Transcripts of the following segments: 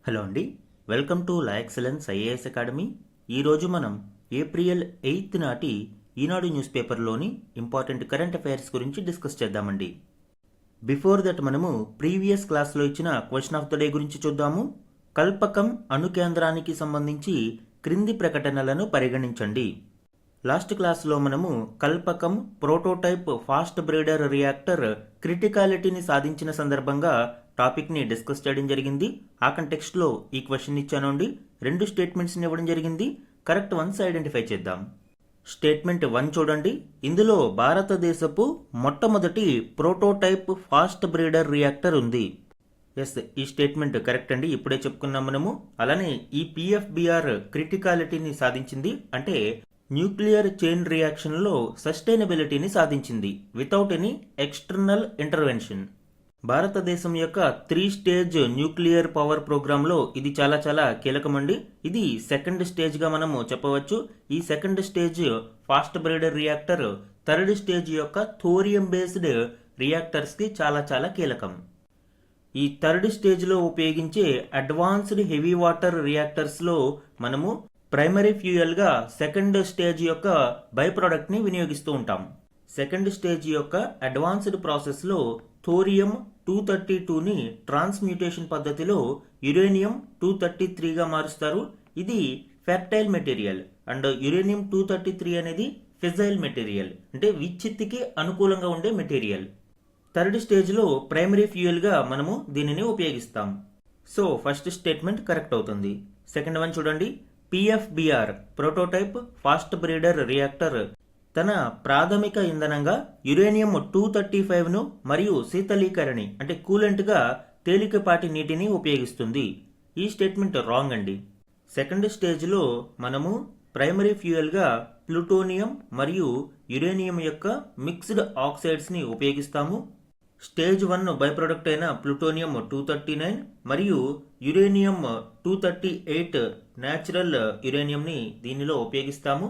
Hello అండి, welcome to law excellence IAS academy. ఈరోజు మనం ఏప్రిల్ 8 నాటి ఈనాడు న్యూస్ పేపర్లోని ఇంపార్టెంట్ కరెంట్ అఫైర్స్ గురించి డిస్కస్ చేద్దామండి. బిఫోర్ దట్ మనము ప్రీవియస్ క్లాస్లో ఇచ్చిన క్వశ్చన్ ఆఫ్ ద డే గురించి చూద్దాము. కల్పకం అణుకేంద్రానికి సంబంధించి క్రింది ప్రకటనలను పరిగణించండి. లాస్ట్ క్లాస్లో మనము Kalpakkam prototype fast breeder reactor క్రిటికాలిటీని సాధించిన సందర్భంగా టాపిక్ని డిస్కస్ చేయడం జరిగింది. ఆ కంటెక్స్ట్లో ఈ క్వశ్చన్ ఇచ్చానండి. 2 స్టేట్మెంట్స్ని ఇవ్వడం జరిగింది. కరెక్ట్ వన్స్ ఐడెంటిఫై చేద్దాం. స్టేట్మెంట్ 1 చూడండి. ఇందులో భారతదేశపు మొట్టమొదటి ప్రోటోటైప్ ఫాస్ట్ బ్రీడర్ రియాక్టర్ ఉంది. ఎస్, ఈ స్టేట్మెంట్ కరెక్ట్ అండి, ఇప్పుడే చెప్పుకున్నాం మనము. అలానే ఈ పిఎఫ్బిఆర్ క్రిటికాలిటీని సాధించింది అంటే న్యూక్లియర్ చైన్ రియాక్షన్లో సస్టైనబిలిటీని సాధించింది వితౌట్ ఎనీ ఎక్స్టర్నల్ ఇంటర్వెన్షన్. భారతదేశం యొక్క 3 స్టేజ్ న్యూక్లియర్ పవర్ ప్రోగ్రాంలో ఇది చాలా చాలా కీలకమండి. ఇది సెకండ్ స్టేజ్గా మనము చెప్పవచ్చు. ఈ second stage fast breeder reactor third stage యొక్క థోరియం బేస్డ్ రియాక్టర్స్కి చాలా చాలా కీలకం. ఈ థర్డ్ స్టేజ్లో ఉపయోగించే అడ్వాన్స్డ్ హెవీ వాటర్ రియాక్టర్స్లో మనము ప్రైమరీ ఫ్యూయల్గా సెకండ్ స్టేజ్ యొక్క బై ప్రోడక్ట్ని వినియోగిస్తూ ఉంటాం. సెకండ్ స్టేజ్ యొక్క అడ్వాన్స్డ్ ప్రాసెస్లో థోరియం 232ని ట్రాన్స్మ్యూటేషన్ పద్ధతిలో యురేనియం 233గా మారుస్తారు. ఇది ఫెర్టైల్ మెటీరియల్ అండ్ యురేనియం 233 అనేది ఫిజైల్ మెటీరియల్, అంటే విచ్ఛిత్తికి అనుకూలంగా ఉండే మెటీరియల్. థర్డ్ స్టేజ్లో ప్రైమరీ ఫ్యూయల్గా మనము దీనిని ఉపయోగిస్తాం. సో ఫస్ట్ స్టేట్మెంట్ కరెక్ట్ అవుతుంది. సెకండ్ వన్ చూడండి. PFBR prototype fast breeder reactor తన ప్రాథమిక ఇంధనంగా యురేనియం 235ను మరియు శీతలీకరణి అంటే కూలెంట్గా తేలికపాటి నీటిని ఉపయోగిస్తుంది. ఈ స్టేట్మెంట్ రాంగ్ అండి. సెకండ్ స్టేజ్లో మనము ప్రైమరీ ఫ్యూయల్గా ప్లూటోనియం మరియు యురేనియం యొక్క మిక్స్డ్ ఆక్సైడ్స్ని ఉపయోగిస్తాము. స్టేజ్ 1 బై ప్రొడక్ట్ అయిన ప్లూటోనియం 239 మరియు యురేనియం 238 న్యాచురల్ యురేనియంని దీనిలో ఉపయోగిస్తాము.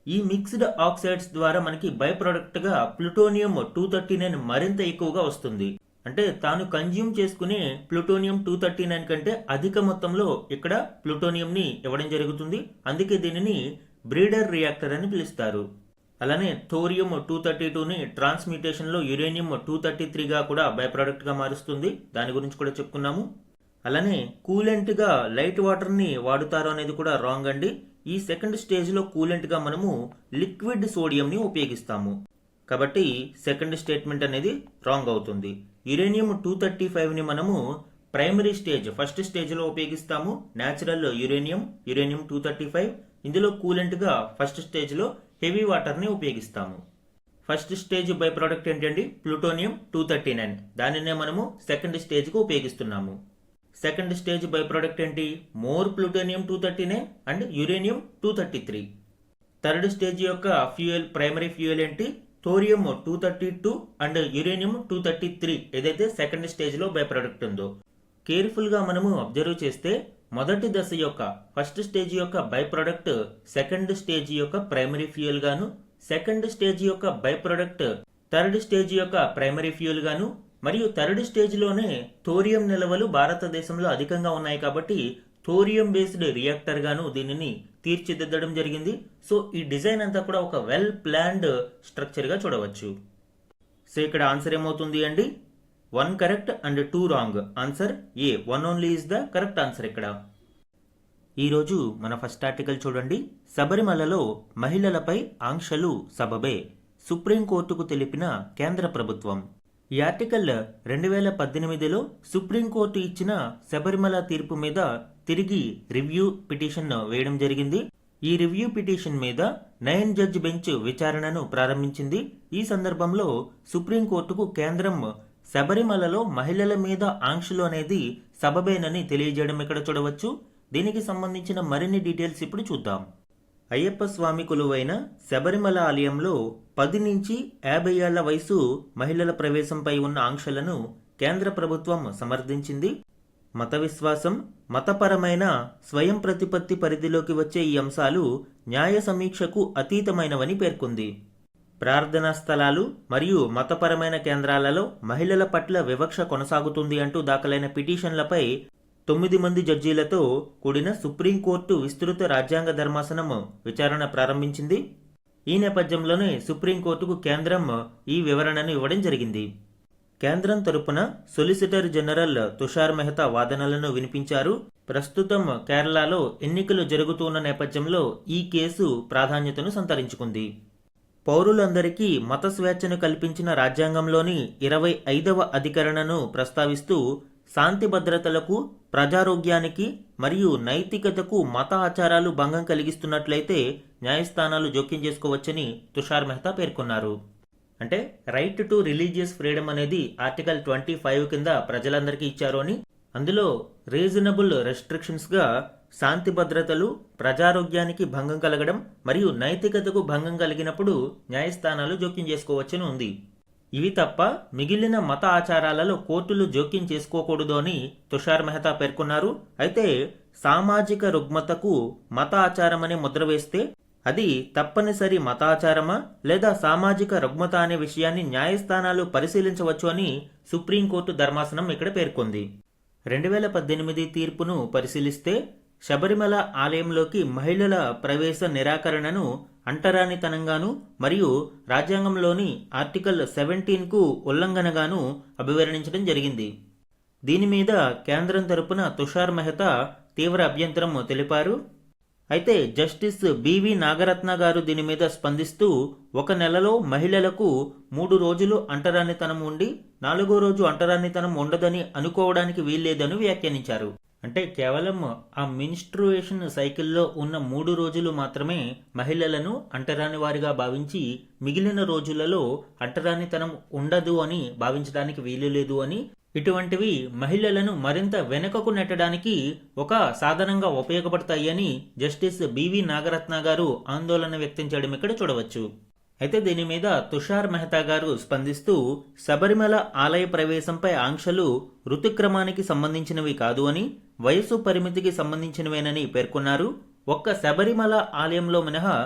ఈ మిక్స్డ్ ఆక్సైడ్స్ ద్వారా మనకి బై ప్రొడక్ట్గా ప్లూటోనియం 239 మరింత ఎక్కువగా వస్తుంది. అంటే తాను కన్జ్యూమ్ చేసుకునే ప్లూటోనియం 239 కంటే అధిక మొత్తంలో ఇక్కడ ప్లూటోనియంని ఇవ్వడం జరుగుతుంది. అందుకే దీనిని బ్రీడర్ రియాక్టర్ అని పిలుస్తారు. అలానే థోరియం 232ని ట్రాన్స్మ్యూటేషన్లో యురేనియం 233గా కూడా బై ప్రోడక్ట్గా మారుస్తుంది. దాని గురించి కూడా చెప్పుకున్నాము. అలానే కూలెంట్గా లైట్ వాటర్ని వాడుతారు అనేది కూడా రాంగ్ అండి. ఈ సెకండ్ స్టేజ్లో కూలెంట్గా మనము లిక్విడ్ సోడియంని ఉపయోగిస్తాము. కాబట్టి సెకండ్ స్టేట్మెంట్ అనేది రాంగ్ అవుతుంది. యురేనియం 235ని మనము ప్రైమరీ స్టేజ్ ఫస్ట్ స్టేజ్లో ఉపయోగిస్తాము. Natural uranium 235. ఇందులో కూలెంట్గా ఫస్ట్ స్టేజ్లో హెవీ వాటర్ని ఉపయోగిస్తాము. ఫస్ట్ స్టేజ్ బై ప్రోడక్ట్ ఏంటండి? ప్లూటోనియం 239. దానినే మనము సెకండ్ స్టేజ్కు ఉపయోగిస్తున్నాము. సెకండ్ స్టేజ్ బై ప్రోడక్ట్ ఏంటి? More plutonium 239 and uranium 233. Third stage యొక్క ఫ్యూయల్ ప్రైమరీ ఫ్యూయల్ ఏంటి? థోరియం 232 అండ్ యురేనియం 233 ఏదైతే సెకండ్ స్టేజ్లో బై ప్రోడక్ట్ ఉందో. కేర్ఫుల్గా మనము అబ్జర్వ్ చేస్తే మొదటి దశ యొక్క ఫస్ట్ స్టేజ్ యొక్క బై ప్రోడక్ట్ సెకండ్ స్టేజ్ యొక్క ప్రైమరీ ఫ్యూయల్ గాను, సెకండ్ స్టేజ్ యొక్క బై ప్రోడక్ట్ థర్డ్ స్టేజ్ యొక్క ప్రైమరీ ఫ్యూయల్ గాను, మరియు థర్డ్ స్టేజ్లోనే థోరియం నిల్వలు భారతదేశంలో అధికంగా ఉన్నాయి కాబట్టి థోరియం బేస్డ్ రియాక్టర్ గాను దీనిని తీర్చిదిద్దడం జరిగింది. సో ఈ డిజైన్ అంతా కూడా ఒక వెల్ ప్లాన్డ్ స్ట్రక్చర్గా చూడవచ్చు. సో ఇక్కడ ఆన్సర్ ఏమవుతుంది అండి? 1 correct and 2 wrong. Answer A, 1 only is the correct answer ఇక్కడ. ఈరోజు మన ఫస్ట్ ఆర్టికల్ చూడండి. శబరిమలలో మహిళలపై ఆంక్షలు సబబే, సుప్రీంకోర్టుకు తెలిపిన కేంద్ర ప్రభుత్వం. ఈ ఆర్టికల్ 2018లో సుప్రీంకోర్టు ఇచ్చిన శబరిమల తీర్పు మీద తిరిగి రివ్యూ పిటిషన్ వేయడం జరిగింది. ఈ రివ్యూ పిటిషన్ మీద 9 జడ్జ్ బెంచ్ విచారణను ప్రారంభించింది. ఈ సందర్భంలో సుప్రీంకోర్టుకు కేంద్రం శబరిమలలో మహిళల మీద ఆంక్షలు అనేది సబబేనని తెలియజేయడం ఇక్కడ చూడవచ్చు. దీనికి సంబంధించిన మరిన్ని డీటెయిల్స్ ఇప్పుడు చూద్దాం. అయ్యప్ప స్వామి కొలువైన శబరిమల ఆలయంలో 10 నుంచి 50 ఏళ్ల వయసు మహిళల ప్రవేశంపై ఉన్న ఆంక్షలను కేంద్ర ప్రభుత్వం సమర్థించింది. మత విశ్వాసం, మతపరమైన స్వయం ప్రతిపత్తి పరిధిలోకి వచ్చే ఈ అంశాలు న్యాయ సమీక్షకు అతీతమైనవని పేర్కొంది. ప్రార్థనా స్థలాలు మరియు మతపరమైన కేంద్రాలలో మహిళల పట్ల వివక్ష కొనసాగుతుంది అంటూ దాఖలైన పిటిషన్లపై 9 మంది జడ్జీలతో కూడిన సుప్రీంకోర్టు విస్తృత రాజ్యాంగ ధర్మాసనం విచారణ ప్రారంభించింది. ఈ నేపథ్యంలోనే సుప్రీంకోర్టుకు కేంద్రం ఈ వివరణను ఇవ్వడం జరిగింది. కేంద్రం తరపున సొలిసిటర్ జనరల్ తుషార్ మెహతా వాదనలను వినిపించారు. ప్రస్తుతం కేరళలో ఎన్నికలు జరుగుతున్న నేపథ్యంలో ఈ కేసు ప్రాధాన్యతను సంతరించుకుంది. పౌరులందరికీ మత స్వేచ్ఛను కల్పించిన రాజ్యాంగంలోని 25వ అధికరణను ప్రస్తావిస్తూ శాంతి భద్రతలకు, ప్రజారోగ్యానికి మరియు నైతికతకు మత ఆచారాలు భంగం కలిగిస్తున్నట్లయితే న్యాయస్థానాలు జోక్యం చేసుకోవచ్చని తుషార్ మెహతా పేర్కొన్నారు. అంటే రైట్ టు రిలీజియస్ ఫ్రీడమ్ అనేది ఆర్టికల్ 25 కింద ప్రజలందరికీ ఇచ్చారు అని, అందులో రీజనబుల్ రెస్ట్రిక్షన్స్గా శాంతి భద్రతలు, ప్రజారోగ్యానికి భంగం కలగడం మరియు నైతికతకు భంగం కలిగినప్పుడు న్యాయస్థానాలు జోక్యం చేసుకోవచ్చని ఉంది. ఇవి తప్ప మిగిలిన మత ఆచారాలలో కోర్టులు జోక్యం చేసుకోకూడదు అని తుషార్ మెహతా పేర్కొన్నారు. అయితే సామాజిక రుగ్మతకు మత ఆచారం అనే ముద్ర వేస్తే అది తప్పనిసరి మతాచారమా లేదా సామాజిక రుగ్మత అనే విషయాన్ని న్యాయస్థానాలు పరిశీలించవచ్చు అని సుప్రీంకోర్టు ధర్మాసనం ఇక్కడ పేర్కొంది. 2018 తీర్పును పరిశీలిస్తే శబరిమల ఆలయంలోకి మహిళల ప్రవేశ నిరాకరణను అంటరానితనంగాను మరియు రాజ్యాంగంలోని ఆర్టికల్ 17కు ఉల్లంఘనగాను అభివర్ణించడం జరిగింది. దీని మీద కేంద్రం తరపున తుషార్ మెహతా తీవ్ర అభ్యంతరం తెలిపారు. అయితే జస్టిస్ బివి నాగరత్న గారు దీని మీద స్పందిస్తూ 1 నెలలో మహిళలకు 3 రోజులు అంటరానితనం ఉండి 4వ రోజు అంటరానితనం ఉండదని అనుకోవడానికి వీల్లేదని వ్యాఖ్యానించారు. అంటే కేవలం ఆ మిన్స్ట్రుయేషన్ సైకిల్లో ఉన్న 3 రోజులు మాత్రమే మహిళలను అంటరాని వారిగా భావించి మిగిలిన రోజులలో అంటరానితనం ఉండదు అని భావించడానికి వీలు లేదు అని, ఇటువంటివి మహిళలను మరింత వెనుకకు నెట్టడానికి ఒక సాధనంగా ఉపయోగపడతాయి అని జస్టిస్ బివి నాగరత్న గారు ఆందోళన వ్యక్తం చేయడం ఇక్కడ చూడవచ్చు. అయితే దీని మీద తుషార్ మెహతా గారు స్పందిస్తూ శబరిమల ఆలయ ప్రవేశంపై ఆంక్షలు ఋతుక్రమానికి సంబంధించినవి కాదు అని, వయసు పరిమితికి సంబంధించినవేనని పేర్కొన్నారు. ఒక్క శబరిమల ఆలయంలో మినహా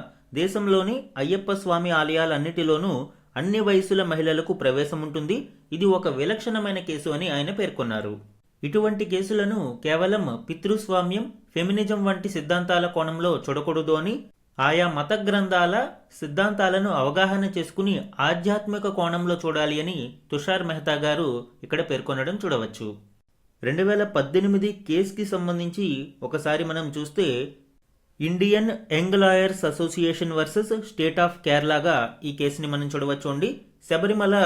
దేశంలోని అయ్యప్ప స్వామి ఆలయాలన్నిటిలోనూ అన్ని వయసుల మహిళలకు ప్రవేశం ఉంటుంది. ఇది ఒక విలక్షణమైన కేసు అని ఆయన పేర్కొన్నారు. ఇటువంటి కేసులను కేవలం పితృస్వామ్యం, ఫెమినిజం వంటి సిద్ధాంతాల కోణంలో చూడకూడదు అని, ఆయా మత గ్రంథాల సిద్ధాంతాలను అవగాహన చేసుకుని ఆధ్యాత్మిక కోణంలో చూడాలి అని తుషార్ మెహతా గారు ఇక్కడ పేర్కొనడం చూడవచ్చు. 2018 కేసుకి సంబంధించి ఒకసారి మనం చూస్తే Indian young lawyers association versus state of కేరళగా ఈ కేసుని మనం చూడవచ్చు. శబరిమల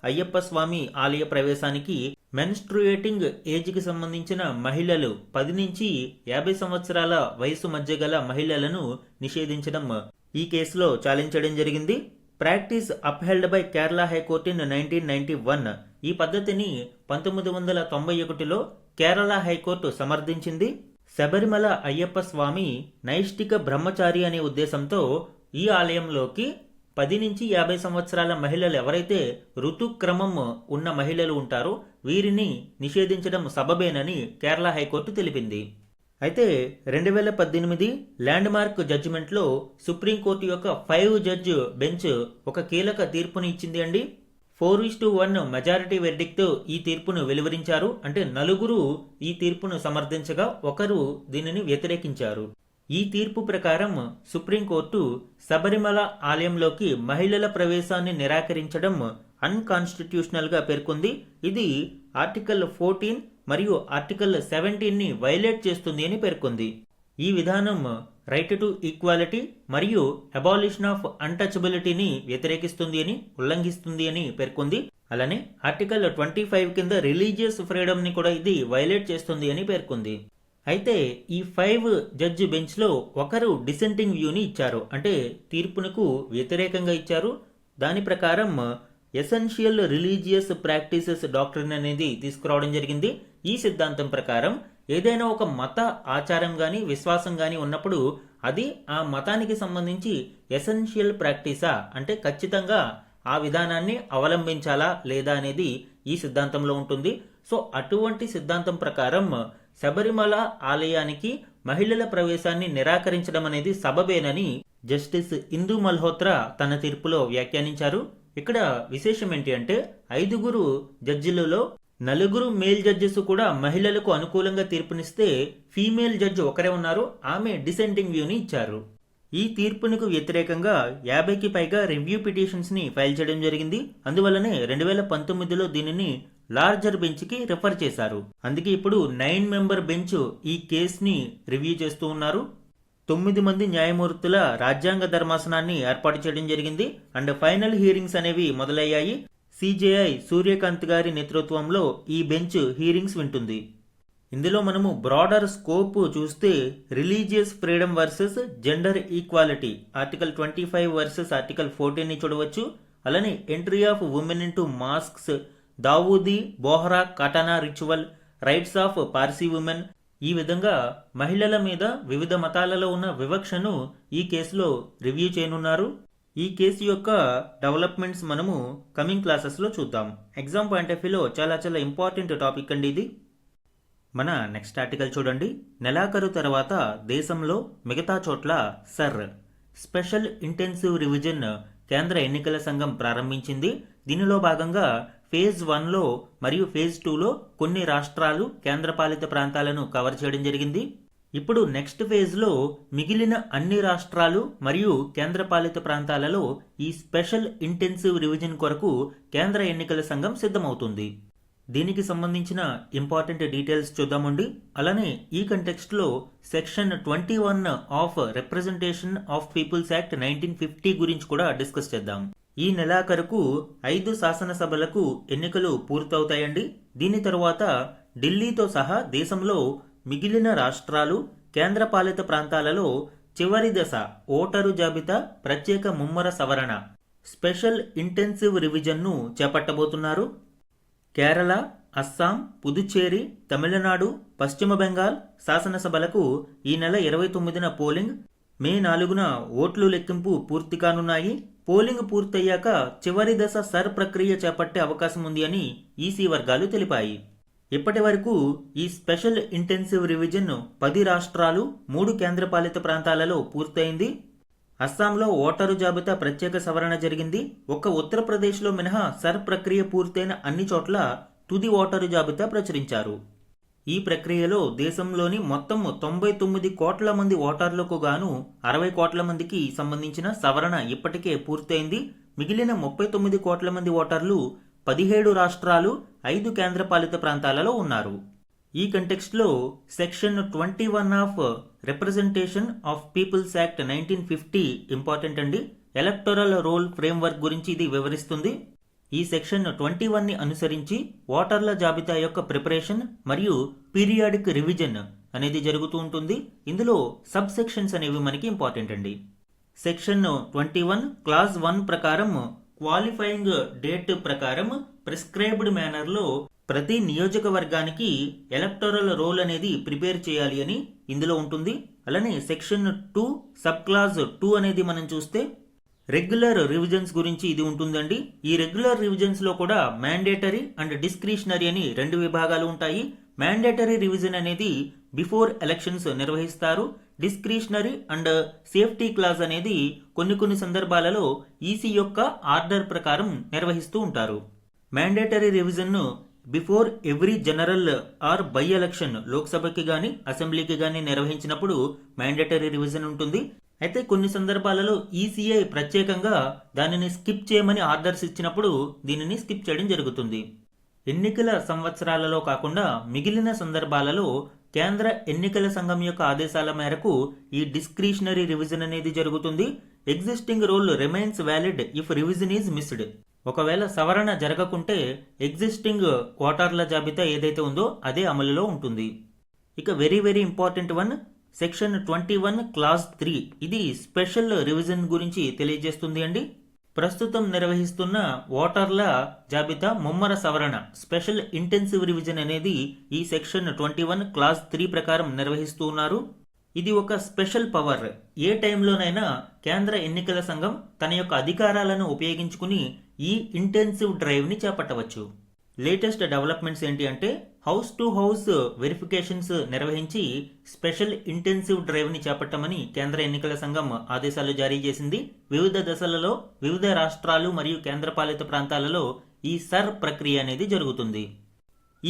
అయ్యప్ప స్వామి ఆలయ ప్రవేశానికి మెన్స్ట్రుయేటింగ్ ఏజ్కి సంబంధించిన మహిళలు 10 నుంచి 50 సంవత్సరాల వయసు మధ్య గల మహిళలను నిషేధించడం ఈ కేసులో చాలించడం జరిగింది. Practice upheld by Kerala high court in 1991. ఈ పద్ధతిని 1991లో కేరళ హైకోర్టు సమర్థించింది. శబరిమల అయ్యప్ప స్వామి నైష్టిక బ్రహ్మచారి అనే ఉద్దేశంతో ఈ ఆలయంలోకి 10 నుంచి 50 సంవత్సరాల మహిళలు ఎవరైతే ఋతుక్రమం ఉన్న మహిళలు ఉంటారో వీరిని నిషేధించడం సబబేనని కేరళ హైకోర్టు తెలిపింది. అయితే 2018 ల్యాండ్ మార్క్ జడ్జిమెంట్లో సుప్రీంకోర్టు యొక్క 5 జడ్జి బెంచ్ ఒక కీలక తీర్పుని ఇచ్చింది అండి. 4:1 మెజారిటీ వెర్డిక్ట్ ఈ తీర్పును వెలువరించారు. అంటే 4 ఈ తీర్పును సమర్థించగా 1 దీనిని వ్యతిరేకించారు. ఈ తీర్పు ప్రకారం సుప్రీంకోర్టు శబరిమల ఆలయంలోకి మహిళల ప్రవేశాన్ని నిరాకరించడం అన్కాన్స్టిట్యూషనల్ గా పేర్కొంది. ఇది ఆర్టికల్ 14 మరియు ఆర్టికల్ 17ని వైలేట్ చేస్తుంది అని పేర్కొంది. ఈ విధానం రైట్ టు ఈక్వాలిటీ మరియు అబాలిషన్ ఆఫ్ అన్టచబిలిటీని వ్యతిరేకిస్తుంది అని, ఉల్లంఘిస్తుంది అని పేర్కొంది. అలానే ఆర్టికల్ 25 కింద రిలీజియస్ ఫ్రీడమ్ ని కూడా ఇది వైలేట్ చేస్తుంది అని పేర్కొంది. అయితే ఈ 5 జడ్జి బెంచ్ లో 1 డిసెంటింగ్ వ్యూని ఇచ్చారు. అంటే తీర్పునకు వ్యతిరేకంగా ఇచ్చారు. దాని ప్రకారం ఎసెన్షియల్ రిలీజియస్ ప్రాక్టీసెస్ డాక్ట్రిన్ అనేది తీసుకురావడం జరిగింది. ఈ సిద్ధాంతం ప్రకారం ఏదైనా ఒక మత ఆచారం గాని విశ్వాసం గాని ఉన్నప్పుడు అది ఆ మతానికి సంబంధించి ఎసెన్షియల్ ప్రాక్టీసా, అంటే ఖచ్చితంగా ఆ విధానాన్ని అవలంబించాలా లేదా అనేది ఈ సిద్ధాంతంలో ఉంటుంది. సో అటువంటి సిద్ధాంతం ప్రకారం శబరిమల ఆలయానికి మహిళల ప్రవేశాన్ని నిరాకరించడం అనేది సబబేనని జస్టిస్ ఇందు మల్హోత్రా తన తీర్పులో వ్యాఖ్యానించారు. ఇక్కడ విశేషం ఏంటి అంటే 5 జడ్జిలలో నలుగురు మేల్ జడ్జెస్ కూడా మహిళలకు అనుకూలంగా తీర్పునిస్తే ఫీమేల్ జడ్జి ఒకరే ఉన్నారు, ఆమె డిసెంటింగ్ వ్యూని ఇచ్చారు. ఈ తీర్పునకు వ్యతిరేకంగా 50కి పైగా రివ్యూ పిటిషన్స్ని ఫైల్ చేయడం జరిగింది. అందువల్లనే 2019లో దీనిని లార్జర్ బెంచ్కి రిఫర్ చేశారు. అందుకే ఇప్పుడు 9 మెంబర్ బెంచ్ ఈ కేసుని రివ్యూ చేస్తూ ఉన్నారు. 9 మంది న్యాయమూర్తుల రాజ్యాంగ ధర్మాసనాన్ని ఏర్పాటు చేయడం జరిగింది అండ్ ఫైనల్ హీరింగ్స్ అనేవి మొదలయ్యాయి. సిజేఐ సూర్యకాంత్ గారి నేతృత్వంలో ఈ బెంచ్ హీరింగ్స్ వింటుంది. ఇందులో మనము బ్రాడర్ స్కోప్ చూస్తే religious freedom versus gender equality article 25 versus article 14ని చూడవచ్చు. అలానే entry of women into mosques, Dawoodi Bohra khatna ritual, rights of Parsi women, ఈ విధంగా మహిళల మీద వివిధ మతాలలో ఉన్న వివక్షను ఈ కేసులో రివ్యూ చేయనున్నారు. ఈ కేసు యొక్క డెవలప్మెంట్స్ మనము కమింగ్ క్లాసెస్లో చూద్దాం. ఎగ్జామ్ పాయింట్ ఆఫ్ వ్యూలో చాలా చాలా ఇంపార్టెంట్ టాపిక్ అండి ఇది. మన నెక్స్ట్ ఆర్టికల్ చూడండి. నెలాఖరు తర్వాత దేశంలో మిగతా చోట్ల స్పెషల్ ఇంటెన్సివ్ రివిజన్ కేంద్ర ఎన్నికల సంఘం ప్రారంభించింది. దీనిలో భాగంగా ఫేజ్ 1లో మరియు ఫేజ్ 2లో కొన్ని రాష్ట్రాలు కేంద్రపాలిత ప్రాంతాలను కవర్ చేయడం జరిగింది. ఇప్పుడు నెక్స్ట్ ఫేజ్లో మిగిలిన అన్ని రాష్ట్రాలు మరియు కేంద్రపాలిత ప్రాంతాలలో ఈ స్పెషల్ ఇంటెన్సివ్ రివిజన్ కొరకు కేంద్ర ఎన్నికల సంఘం సిద్ధమవుతుంది. దీనికి సంబంధించిన ఇంపార్టెంట్ డీటెయిల్స్ చూద్దామండి. అలానే ఈ కంటెక్స్ట్లో section 21 of representation of peoples act 1950 గురించి కూడా డిస్కస్ చేద్దాం. ఈ నెలాఖరుకు 5 శాసనసభలకు ఎన్నికలు పూర్తవుతాయండి. దీని తరువాత ఢిల్లీతో సహా దేశంలో మిగిలిన రాష్ట్రాలు కేంద్రపాలిత ప్రాంతాలలో చివరి దశ ఓటరు జాబితా ప్రత్యేక ముమ్మర సవరణ స్పెషల్ ఇంటెన్సివ్ రివిజన్ను చేపట్టబోతున్నారు. కేరళ, అస్సాం, పుదుచ్చేరి, తమిళనాడు, పశ్చిమ బెంగాల్ శాసనసభలకు ఈ నెల 29న పోలింగ్, మే 4న ఓట్లు లెక్కింపు పూర్తి కానున్నాయి. పోలింగ్ పూర్తయ్యాక చివరి దశ ప్రక్రియ చేపట్టే అవకాశం ఉంది అని ఈసీ వర్గాలు తెలిపాయి. ఇప్పటి వరకు ఈ స్పెషల్ ఇంటెన్సివ్ రివిజన్ 10 రాష్ట్రాలు 3 కేంద్రపాలిత ప్రాంతాలలో పూర్తయింది. అస్సాంలో ఓటరు జాబితా ప్రత్యేక సవరణ జరిగింది. ఒక్క ఉత్తరప్రదేశ్లో మినహా ప్రక్రియ పూర్తయిన అన్ని చోట్ల తుది ఓటరు జాబితా ప్రచురించారు. ఈ ప్రక్రియలో దేశంలోని మొత్తం 99 కోట్ల మంది ఓటర్లకు గాను 60 కోట్ల మందికి సంబంధించిన సవరణ ఇప్పటికే పూర్తయింది. మిగిలిన 39 కోట్ల మంది ఓటర్లు 17 రాష్ట్రాలు 5 కేంద్రపాలిత ప్రాంతాలలో ఉన్నారు. ఈ కంటెక్స్ట్లో section 21 of representation of peoples act 1950 important అండి. ఎలక్టోరల్ రోల్ ఫ్రేమ్వర్క్ గురించి ఇది వివరిస్తుంది. ఈ సెక్షన్ 21ని అనుసరించి ఓటర్ల జాబితా యొక్క ప్రిపరేషన్ మరియు పీరియాడిక్ రివిజన్ అనేది జరుగుతూ ఉంటుంది. ఇందులో సబ్ సెక్షన్స్ అనేవి మనకి ఇంపార్టెంట్ అండి. సెక్షన్ 21 క్లాజ్ 1 ప్రకారం క్వాలిఫైయింగ్ డేట్ ప్రకారం ప్రిస్క్రైబ్డ్ మేనర్లో ప్రతి నియోజకవర్గానికి ఎలక్టోరల్ రోల్ అనేది ప్రిపేర్ చేయాలి అని ఇందులో ఉంటుంది. అలానే సెక్షన్ 2 సబ్ క్లాజ్ 2 అనేది మనం చూస్తే రెగ్యులర్ రివిజన్స్ గురించి ఇది ఉంటుందండి. ఈ రెగ్యులర్ రివిజన్స్ లో కూడా మ్యాండేటరీ అండ్ డిస్క్రిషనరీ అని 2 విభాగాలు ఉంటాయి. మ్యాండేటరీ రివిజన్ అనేది బిఫోర్ ఎలక్షన్స్ నిర్వహిస్తారు. డిస్క్రిషనరీ అండ్ సేఫ్టీ క్లాజ్ అనేది కొన్ని సందర్భాలలో ఈసీ యొక్క ఆర్డర్ ప్రకారం నిర్వహిస్తూ ఉంటారు. Mandatory revision before every general or by election లోక్సభకి గాని అసెంబ్లీకి గాని నిర్వహించినప్పుడు మ్యాండేటరీ రివిజన్ ఉంటుంది. అయితే కొన్ని సందర్భాలలో ఈసీఐ ప్రత్యేకంగా దానిని స్కిప్ చేయమని ఆర్డర్స్ ఇచ్చినప్పుడు దీనిని స్కిప్ చేయడం జరుగుతుంది. ఎన్నికల సంవత్సరాలలో కాకుండా మిగిలిన సందర్భాలలో కేంద్ర ఎన్నికల సంఘం యొక్క ఆదేశాల మేరకు ఈ డిస్క్రిషనరీ రివిజన్ అనేది జరుగుతుంది. Existing roll remains valid if revision is missed. ఒకవేళ సవరణ జరగకుంటే ఎగ్జిస్టింగ్ ఓటర్ల జాబితా ఏదైతే ఉందో అదే అమలులో ఉంటుంది. ఇక very important one section 21 clause 3 ఇది స్పెషల్ రివిజన్ గురించి తెలియజేస్తుంది అండి. ప్రస్తుతం నిర్వహిస్తున్న ఓటర్ల జాబితా ముమ్మర సవరణ స్పెషల్ ఇంటెన్సివ్ రివిజన్ అనేది ఈ సెక్షన్ 21 క్లాజ్ 3 ప్రకారం నిర్వహిస్తూ ఉన్నారు. ఇది ఒక స్పెషల్ పవర్. ఏ టైంలోనైనా కేంద్ర ఎన్నికల సంఘం తన యొక్క అధికారాలను ఉపయోగించుకుని ఈ ఇంటెన్సివ్ డ్రైవ్ ని చేపట్టవచ్చు. లేటెస్ట్ డెవలప్మెంట్స్ ఏంటి అంటే హౌస్ టు హౌస్ వెరిఫికేషన్స్ నిర్వహించి స్పెషల్ ఇంటెన్సివ్ డ్రైవ్ ని చేపట్టమని కేంద్ర ఎన్నికల సంఘం ఆదేశాలు జారీ చేసింది. వివిధ దశలలో వివిధ రాష్ట్రాలు మరియు కేంద్రపాలిత ప్రాంతాలలో ఈ ప్రక్రియ అనేది జరుగుతుంది.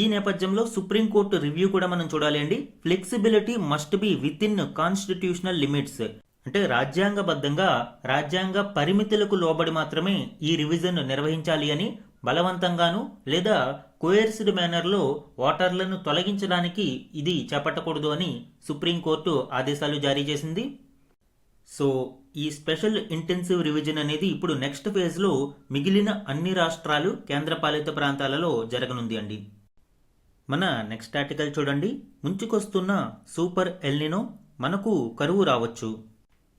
ఈ నేపథ్యంలో సుప్రీంకోర్టు రివ్యూ కూడా మనం చూడాలి అండి. Flexibility must be with in constitutional limits, అంటే రాజ్యాంగబద్ధంగా రాజ్యాంగ పరిమితులకు లోబడి మాత్రమే ఈ రివిజన్ నిర్వహించాలి అని బలవంతంగాను లేదా కోయర్స్డ్ మేనర్లో ఓటర్లను తొలగించడానికి ఇది చేపట్టకూడదు అని సుప్రీంకోర్టు ఆదేశాలు జారీ చేసింది. సో ఈ స్పెషల్ ఇంటెన్సివ్ రివిజన్ అనేది ఇప్పుడు నెక్స్ట్ ఫేజ్లో మిగిలిన అన్ని రాష్ట్రాలు కేంద్రపాలిత ప్రాంతాలలో జరగనుంది అండి. మన నెక్స్ట్ ఆర్టికల్ చూడండి. ముంచుకొస్తున్న సూపర్ ఎల్నినో, మనకు కరువు రావచ్చు.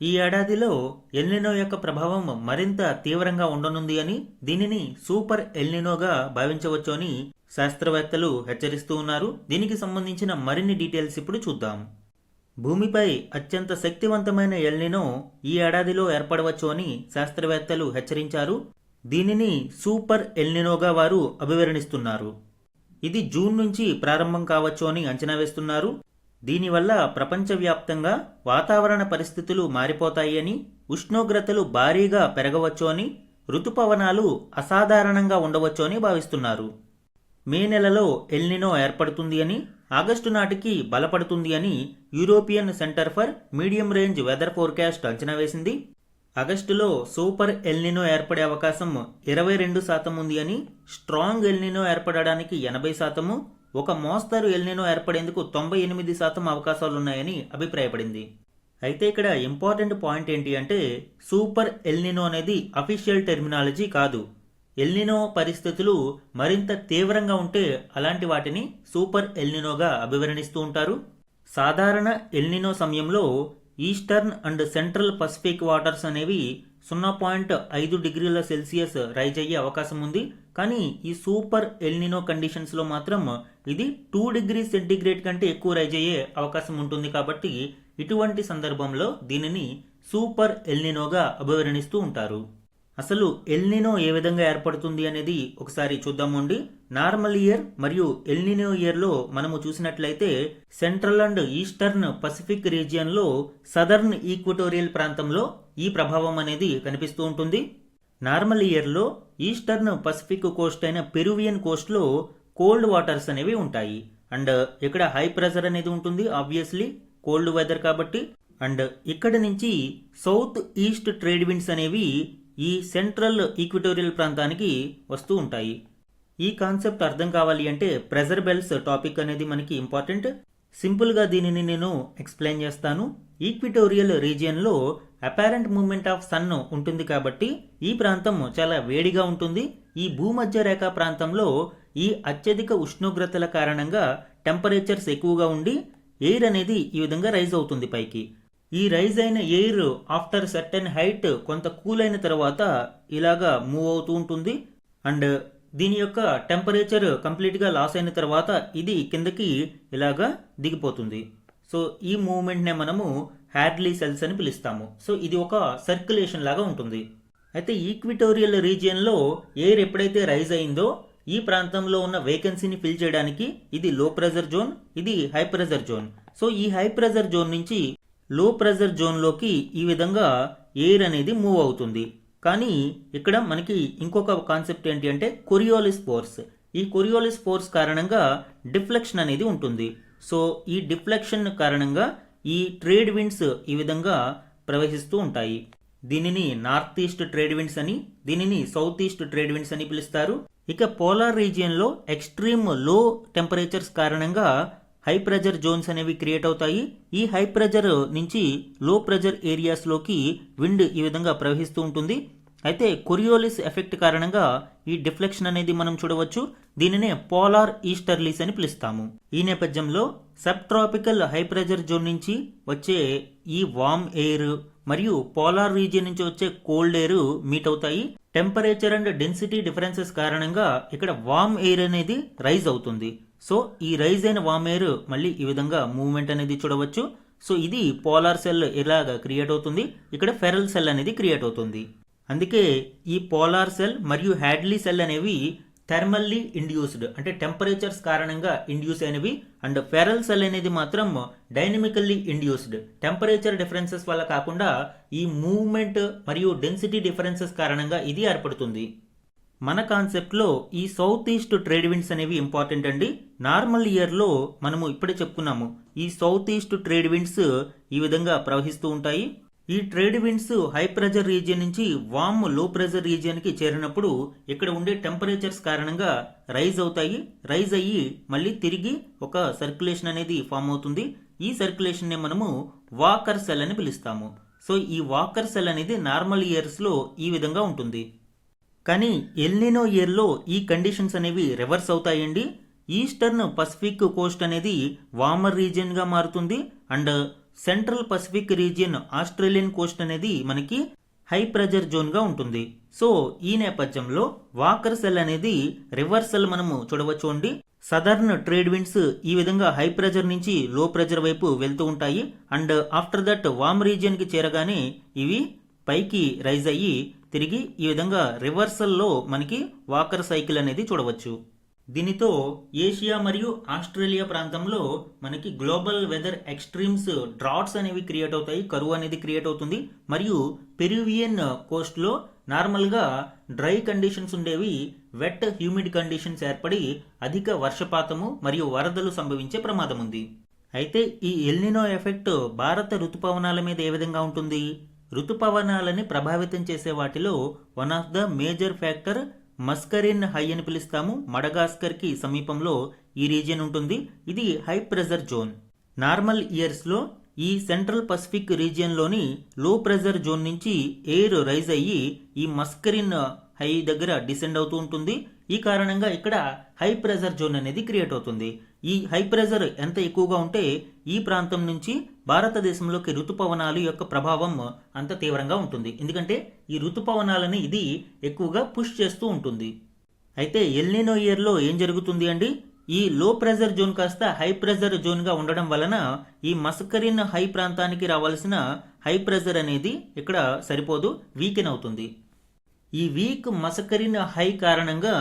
ఈ ఏడాదిలో ఎల్నినో యొక్క ప్రభావం మరింత తీవ్రంగా ఉండనుంది అని, దీనిని సూపర్ ఎల్నినోగా భావించవచ్చు అని శాస్త్రవేత్తలు హెచ్చరిస్తూ ఉన్నారు. దీనికి సంబంధించిన మరిన్ని డీటెయిల్స్ ఇప్పుడు చూద్దాం. భూమిపై అత్యంత శక్తివంతమైన ఎల్నినో ఈ ఏడాదిలో ఏర్పడవచ్చు అని శాస్త్రవేత్తలు హెచ్చరించారు. దీనిని సూపర్ ఎల్నినోగా వారు అభివర్ణిస్తున్నారు. ఇది జూన్ నుంచి ప్రారంభం కావచ్చు అని అంచనా వేస్తున్నారు. దీనివల్ల ప్రపంచవ్యాప్తంగా వాతావరణ పరిస్థితులు మారిపోతాయి అని, ఉష్ణోగ్రతలు భారీగా పెరగవచ్చు అని, ఋతుపవనాలు అసాధారణంగా ఉండవచ్చు అని భావిస్తున్నారు. మే నెలలో ఎల్నినో ఏర్పడుతుంది అని, ఆగస్టు నాటికి బలపడుతుంది అని European centre for medium range weather forecast అంచనా వేసింది. ఆగస్టులో సూపర్ ఎల్నినో ఏర్పడే అవకాశం 22% ఉంది అని, స్ట్రాంగ్ ఎల్నినో ఏర్పడడానికి 80%, ఒక మోస్తరు ఎల్నినో ఏర్పడేందుకు 98% అవకాశాలున్నాయని అభిప్రాయపడింది. అయితే ఇక్కడ ఇంపార్టెంట్ పాయింట్ ఏంటి అంటే, సూపర్ ఎల్నినో అనేది అఫీషియల్ టెర్మినాలజీ కాదు. ఎల్నినో పరిస్థితులు మరింత తీవ్రంగా ఉంటే అలాంటి వాటిని సూపర్ ఎల్నినోగా అభివర్ణిస్తూ ఉంటారు. సాధారణ ఎల్నినో సమయంలో eastern and central Pacific waters అనేవి 0.5 డిగ్రీల సెల్సియస్ రైజ్ అయ్యే అవకాశం ఉంది. కానీ ఈ సూపర్ ఎల్నినో కండిషన్స్లో మాత్రం ఇది 2 డిగ్రీ సెంటీగ్రేడ్ కంటే ఎక్కువ రైజ్ అయ్యే అవకాశం ఉంటుంది. కాబట్టి ఇటువంటి సందర్భంలో దీనిని సూపర్ ఎల్నినోగా అభివర్ణిస్తూ ఉంటారు. అసలు ఎల్నినో ఏ విధంగా ఏర్పడుతుంది అనేది ఒకసారి చూద్దామండి. నార్మల్ ఇయర్ మరియు ఎల్నినో ఇయర్లో మనము చూసినట్లయితే సెంట్రల్ అండ్ ఈస్టర్న్ పసిఫిక్ రీజియన్లో సదర్న్ ఈక్వటోరియల్ ప్రాంతంలో ఈ ప్రభావం అనేది కనిపిస్తూ ఉంటుంది. నార్మల్ ఇయర్లో ఈస్టర్న్ పసిఫిక్ కోస్ట్ అయిన పెరువియన్ కోస్ట్లో కోల్డ్ వాటర్స్ అనేవి ఉంటాయి. అండ్ ఇక్కడ హై ప్రెషర్ అనేది ఉంటుంది, ఆబ్వియస్లీ కోల్డ్ వెదర్ కాబట్టి. అండ్ ఇక్కడ నుంచి సౌత్ ఈస్ట్ ట్రేడ్ విండ్స్ అనేవి ఈ సెంట్రల్ ఈక్వటోరియల్ ప్రాంతానికి వస్తూ ఉంటాయి. ఈ కాన్సెప్ట్ అర్థం కావాలి అంటే ప్రెజర్ బెల్ట్స్ టాపిక్ అనేది మనకి ఇంపార్టెంట్. సింపుల్గా దీనిని నేను ఎక్స్ప్లెయిన్ చేస్తాను. ఈక్వటోరియల్ రీజియన్లో అపారెంట్ మూవ్మెంట్ ఆఫ్ సన్ ఉంటుంది కాబట్టి ఈ ప్రాంతం చాలా వేడిగా ఉంటుంది. ఈ భూమధ్య రేఖ ప్రాంతంలో ఈ అత్యధిక ఉష్ణోగ్రతల కారణంగా టెంపరేచర్స్ ఎక్కువగా ఉండి ఎయిర్ అనేది ఈ విధంగా రైజ్ అవుతుంది పైకి. ఈ రైజ్ అయిన ఎయిర్ ఆఫ్టర్ సర్టెన్ హైట్ కొంత కూల్ అయిన తర్వాత ఇలాగా మూవ్ అవుతూ ఉంటుంది. అండ్ దీని యొక్క టెంపరేచర్ కంప్లీట్గా లాస్ అయిన తర్వాత ఇది కిందకి ఇలాగా దిగిపోతుంది. సో ఈ మూవ్మెంట్నే మనము హ్యాడ్లీ సెల్స్ అని పిలుస్తాము. సో ఇది ఒక సర్క్యులేషన్ లాగా ఉంటుంది. అయితే ఈక్విటోరియల్ రీజియన్లో ఎయిర్ ఎప్పుడైతే రైజ్ అయిందో ఈ ప్రాంతంలో ఉన్న వేకెన్సీని ఫిల్ చేయడానికి ఇది లో ప్రెజర్ జోన్, ఇది హై ప్రెజర్ జోన్. సో ఈ హై ప్రెజర్ జోన్ నుంచి లో ప్రెజర్ జోన్లోకి ఈ విధంగా ఎయిర్ అనేది మూవ్ అవుతుంది. కానీ ఇక్కడ మనకి ఇంకొక కాన్సెప్ట్ ఏంటి అంటే కొరియోలిస్ ఫోర్స్. ఈ కొరియోలిస్ ఫోర్స్ కారణంగా డిఫ్లెక్షన్ అనేది ఉంటుంది. సో ఈ డిఫ్లెక్షన్ కారణంగా ఈ ట్రేడ్ విండ్స్ ఈ విధంగా ప్రవహిస్తూ ఉంటాయి. దీనిని నార్త్ ఈస్ట్ ట్రేడ్ విండ్స్ అని, దీనిని సౌత్ ఈస్ట్ ట్రేడ్ విండ్స్ అని పిలుస్తారు. ఇక పోలార్ రీజియన్లో ఎక్స్ట్రీమ్ లో టెంపరేచర్స్ కారణంగా హై ప్రెజర్ జోన్స్ అనేవి క్రియేట్ అవుతాయి. ఈ హై ప్రెజర్ నుంచి లో ప్రెజర్ ఏరియాస్లోకి విండ్ ఈ విధంగా ప్రవహిస్తూ ఉంటుంది. అయితే కొరియోలిస్ ఎఫెక్ట్ కారణంగా ఈ డిఫ్లెక్షన్ అనేది మనం చూడవచ్చు. దీనినే పోలార్ ఈస్టర్లీస్ అని పిలుస్తాము. ఈ నేపథ్యంలో sub tropical high pressure zone నుంచి వచ్చే ఈ వామ్ ఎయిర్ మరియు పోలార్ రీజియన్ నుంచి వచ్చే కోల్డ్ ఎయిర్ మీట్ అవుతాయి. టెంపరేచర్ అండ్ డెన్సిటీ డిఫరెన్సెస్ కారణంగా ఇక్కడ వామ్ ఎయిర్ అనేది రైజ్ అవుతుంది. సో ఈ రైజ్ అయిన వామ్ ఎయిర్ మళ్ళీ ఈ విధంగా మూవ్మెంట్ అనేది చూడవచ్చు. సో ఇది పోలార్ సెల్ ఇలాగా క్రియేట్ అవుతుంది, ఇక్కడ ఫెరల్ సెల్ అనేది క్రియేట్ అవుతుంది. అందుకే ఈ పోలార్ సెల్ మరియు హ్యాడ్లీ సెల్ అనేవి థర్మల్లీ ఇండ్యూస్డ్, అంటే టెంపరేచర్స్ కారణంగా ఇండ్యూస్ అయినవి. అండ్ ఫెరల్ సెల్ అనేది మాత్రం డైనమికల్లీ ఇండ్యూస్డ్, టెంపరేచర్ డిఫరెన్సెస్ వల్ల కాకుండా ఈ మూవ్మెంట్ మరియు డెన్సిటీ డిఫరెన్సెస్ కారణంగా ఇది ఏర్పడుతుంది. మన కాన్సెప్ట్లో ఈ సౌత్ ఈస్ట్ ట్రేడ్ విండ్స్ అనేవి ఇంపార్టెంట్ అండి. నార్మల్ ఇయర్లో మనము ఇప్పుడే చెప్పుకున్నాము, ఈ సౌత్ ఈస్ట్ ట్రేడ్ విండ్స్ ఈ విధంగా ప్రవహిస్తూ ఉంటాయి. ఈ trade winds high pressure region నుంచి వామ్ లో ప్రెజర్ రీజియన్కి చేరినప్పుడు ఇక్కడ ఉండే టెంపరేచర్స్ కారణంగా రైజ్ అవుతాయి. రైజ్ అయ్యి మళ్ళీ తిరిగి ఒక సర్క్యులేషన్ అనేది ఫామ్ అవుతుంది. ఈ సర్క్యులేషన్ని మనము వాకర్ సెల్ అని పిలుస్తాము. సో ఈ వాకర్ సెల్ అనేది నార్మల్ ఇయర్స్లో ఈ విధంగా ఉంటుంది. కానీ ఎల్నినో ఇయర్లో ఈ కండిషన్స్ అనేవి రివర్స్ అవుతాయండి. ఈస్టర్న్ పసిఫిక్ కోస్ట్ అనేది వార్మర్ రీజియన్గా మారుతుంది and central Pacific region Australian Coast అనేది మనకి హై ప్రెజర్ జోన్గా ఉంటుంది. సో ఈ నేపథ్యంలో వాకర్ సెల్ అనేది రివర్సల్ మనము చూడవచ్చు అండి. సదర్న్ ట్రేడ్ విండ్స్ ఈ విధంగా హై ప్రెజర్ నుంచి లో ప్రెజర్ వైపు వెళ్తూ ఉంటాయి అండ్ ఆఫ్టర్ దట్ వామ్ రీజియన్కి చేరగానే ఇవి పైకి రైజ్ అయ్యి తిరిగి ఈ విధంగా రివర్సల్లో మనకి వాకర్ సైకిల్ అనేది చూడవచ్చు. దీనితో ఏషియా మరియు ఆస్ట్రేలియా ప్రాంతంలో మనకి గ్లోబల్ వెదర్ ఎక్స్ట్రీమ్స్ డ్రాట్స్ అనేవి క్రియేట్ అవుతాయి, కరువు అనేది క్రియేట్ అవుతుంది. మరియు పెరువియన్ కోస్ట్లో నార్మల్గా డ్రై కండిషన్స్ ఉండేవి వెట్ హ్యూమిడ్ కండిషన్స్ ఏర్పడి అధిక వర్షపాతము మరియు వరదలు సంభవించే ప్రమాదం ఉంది. అయితే ఈ ఎల్నినో ఎఫెక్ట్ భారత ఋతుపవనాల మీద ఏ విధంగా ఉంటుంది? ఋతుపవనాలని ప్రభావితం చేసే వాటిలో one of the major factor Mascarene high అని పిలుస్తాము. మడగాస్కర్ కి సమీపంలో ఈ రీజియన్ ఉంటుంది. ఇది హై ప్రెజర్ జోన్. నార్మల్ ఇయర్స్లో ఈ సెంట్రల్ పసిఫిక్ రీజియన్లోని లో ప్రెజర్ జోన్ నుంచి ఎయిర్ రైజ్ అయ్యి ఈ మస్కరిన్ హై దగ్గర డిసెండ్ అవుతూ ఉంటుంది. ఈ కారణంగా ఇక్కడ హై ప్రెజర్ జోన్ అనేది క్రియేట్ అవుతుంది. ఈ హై ప్రెజర్ ఎంత ఎక్కువగా ఉంటే ఈ ప్రాంతం నుంచి భారతదేశంలోకి ఋతుపవనాలు యొక్క ప్రభావం అంత తీవ్రంగా ఉంటుంది. ఎందుకంటే ఈ ఋతుపవనాలని ఇది ఎక్కువగా పుష్ చేస్తూ ఉంటుంది. అయితే ఎల్నినో ఇయర్లో ఏం జరుగుతుంది అండి? ఈ లో ప్రెజర్ జోన్ కాస్త హై ప్రెజర్ జోన్గా ఉండడం వలన ఈ మస్కరిన్ హై ప్రాంతానికి రావాల్సిన హై ప్రెజర్ అనేది ఇక్కడ సరిపోదు, వీకెన్ అవుతుంది. ఈ వీక్ మస్కరిన్ హై కారణంగా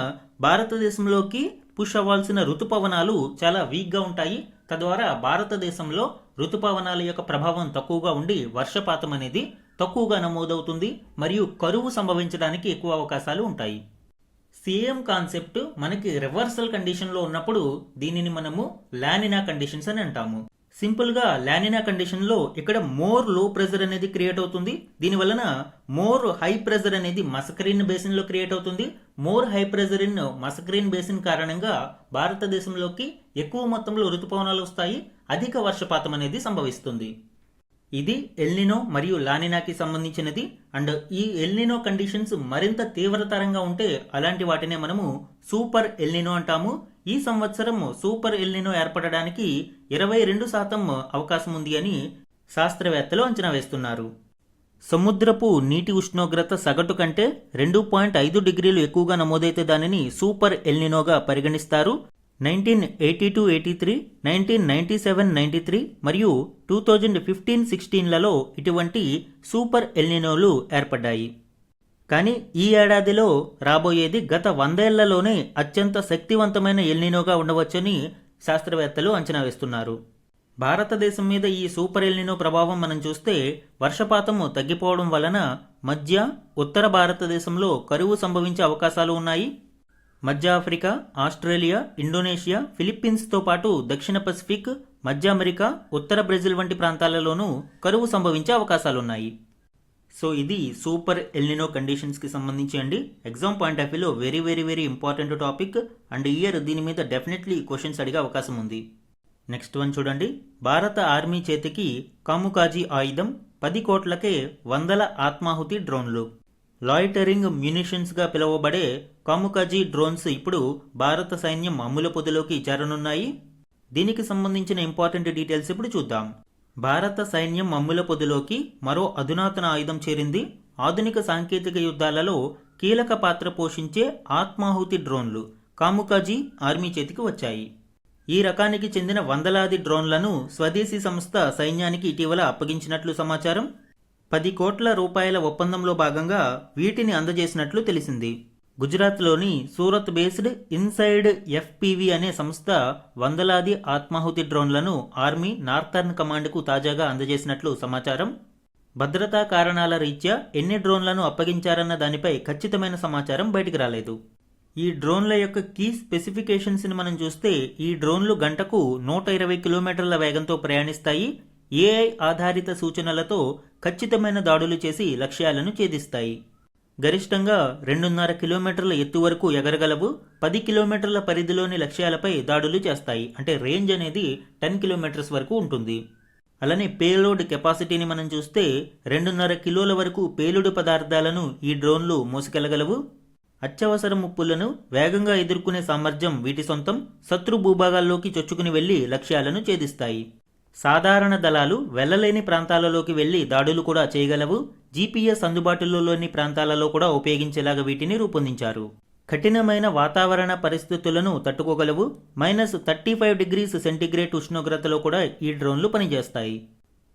భారతదేశంలోకి పుష్ అవ్వాల్సిన ఋతుపవనాలు చాలా వీక్గా ఉంటాయి. తద్వారా భారతదేశంలో ఋతుపవనాల యొక్క ప్రభావం తక్కువగా ఉండి వర్షపాతం అనేది తక్కువగా నమోదవుతుంది మరియు కరువు సంభవించడానికి ఎక్కువ అవకాశాలు ఉంటాయి. సేమ్ కాన్సెప్ట్ మనకి రివర్సల్ కండిషన్లో ఉన్నప్పుడు దీనిని మనము లానినా కండిషన్స్ అని అంటాము. సింపుల్ గా లానినా కండిషన్ లో ఇక్కడ మోర్ లో ప్రెజర్ అనేది క్రియేట్ అవుతుంది. దీని వలన మోర్ హై ప్రెజర్ అనేది మస్కరిన్ బేసిన్ లో క్రియేట్ అవుతుంది. More high pressure in Mascarene basin కారణంగా భారతదేశంలోకి ఎక్కువ మొత్తంలో ఋతుపవనాలు వస్తాయి, అధిక వర్షపాతం అనేది సంభవిస్తుంది. ఇది ఎల్నినో మరియు లానినాకి సంబంధించినది. అండ్ ఈ ఎల్నినో కండిషన్స్ మరింత తీవ్రతరంగా ఉంటే అలాంటి వాటినే మనము సూపర్ ఎల్నినో అంటాము. ఈ సంవత్సరం సూపర్ ఎల్నినో ఏర్పడడానికి 22% అవకాశం ఉంది అని శాస్త్రవేత్తలు అంచనా వేస్తున్నారు. సముద్రపు నీటి ఉష్ణోగ్రత సగటు కంటే 2.5 డిగ్రీలు ఎక్కువగా నమోదైతే దానిని సూపర్ ఎల్నినోగా పరిగణిస్తారు. 1982-83, 1997-93 మరియు 2015-16లలో ఇటువంటి సూపర్ ఎల్నినోలు ఏర్పడ్డాయి. కానీ ఈ ఏడాదిలో రాబోయేది గత 100 ఏళ్లలోనే అత్యంత శక్తివంతమైన ఎల్నినోగా ఉండవచ్చని శాస్త్రవేత్తలు అంచనా వేస్తున్నారు. భారతదేశం మీద ఈ సూపర్ ఎల్నినో ప్రభావం మనం చూస్తే వర్షపాతము తగ్గిపోవడం వలన మధ్య ఉత్తర భారతదేశంలో కరువు సంభవించే అవకాశాలు ఉన్నాయి. మధ్య ఆఫ్రికా, ఆస్ట్రేలియా, ఇండోనేషియా, ఫిలిప్పీన్స్తో పాటు దక్షిణ పసిఫిక్, మధ్య అమెరికా, ఉత్తర బ్రెజిల్ వంటి ప్రాంతాలలోనూ కరువు సంభవించే అవకాశాలున్నాయి. సో ఇది సూపర్ ఎల్నినో కండిషన్స్కి సంబంధించి అండి. ఎగ్జామ్ పాయింట్ ఆఫ్ వ్యూలో very very very important topic and year దీని మీద డెఫినెట్లీ క్వశ్చన్స్ అడిగే అవకాశం ఉంది. నెక్స్ట్ వన్ చూడండి. భారత ఆర్మీ చేతికి కాముకాజీ ఆయుధం, 10 కోట్లకే 100 ఆత్మాహుతి డ్రోన్లు. లాయిటరింగ్ మ్యూనిషన్స్గా పిలువబడే కాముకాజీ డ్రోన్స్ ఇప్పుడు భారత సైన్యం అమ్ముల పొదిలోకి చేరనున్నాయి. దీనికి సంబంధించిన ఇంపార్టెంట్ డీటెయిల్స్ ఇప్పుడు చూద్దాం. భారత సైన్యం అమ్ముల పొదిలోకి మరో అధునాతన ఆయుధం చేరింది. ఆధునిక సాంకేతిక యుద్ధాలలో కీలక పాత్ర పోషించే ఆత్మాహుతి డ్రోన్లు కాముకాజీ ఆర్మీ చేతికి వచ్చాయి. ఈ రకానికి చెందిన వందలాది డ్రోన్లను స్వదేశీ సంస్థ సైన్యానికి ఇటీవల అప్పగించినట్లు సమాచారం. 10 కోట్ల రూపాయల ఒప్పందంలో భాగంగా వీటిని అందజేసినట్లు తెలిసింది. గుజరాత్లోని సూరత్ బేస్డ్ ఇన్సైడ్ ఎఫ్పివి అనే సంస్థ వందలాది ఆత్మాహుతి డ్రోన్లను ఆర్మీ నార్థర్న్ కమాండ్కు తాజాగా అందజేసినట్లు సమాచారం. భద్రతా కారణాల రీత్యా ఎన్ని డ్రోన్లను అప్పగించారన్న దానిపై ఖచ్చితమైన సమాచారం బయటికి రాలేదు. ఈ డ్రోన్ల యొక్క కీ స్పెసిఫికేషన్స్ని మనం చూస్తే ఈ డ్రోన్లు గంటకు 120 కిలోమీటర్ల వేగంతో ప్రయాణిస్తాయి. ఏఐ ఆధారిత సూచనలతో ఖచ్చితమైన దాడులు చేసి లక్ష్యాలను ఛేదిస్తాయి. గరిష్టంగా 2.5 కిలోమీటర్ల ఎత్తు వరకు ఎగరగలవు. 10 కిలోమీటర్ల పరిధిలోని లక్ష్యాలపై దాడులు చేస్తాయి. అంటే రేంజ్ అనేది 10 కిలోమీటర్స్ వరకు ఉంటుంది. అలానే పేలోడ్ కెపాసిటీని మనం చూస్తే 2.5 కిలోల వరకు పేలుడు పదార్థాలను ఈ డ్రోన్లు మోసుకెళ్లగలవు. అత్యవసర ముప్పులను వేగంగా ఎదుర్కొనే సామర్థ్యం వీటి సొంతం. శత్రు భూభాగాల్లోకి చొచ్చుకుని వెళ్లి లక్ష్యాలను ఛేదిస్తాయి. సాధారణ దళాలు వెళ్లలేని ప్రాంతాలలోకి వెళ్లి దాడులు కూడా చేయగలవు. జీపీఎస్ అందుబాటులో లేని ప్రాంతాలలో కూడా ఉపయోగించేలాగా వీటిని రూపొందించారు. కఠినమైన వాతావరణ పరిస్థితులను తట్టుకోగలవు. -35 డిగ్రీస్ సెంటీగ్రేడ్ ఉష్ణోగ్రతలో కూడా ఈ డ్రోన్లు పనిచేస్తాయి.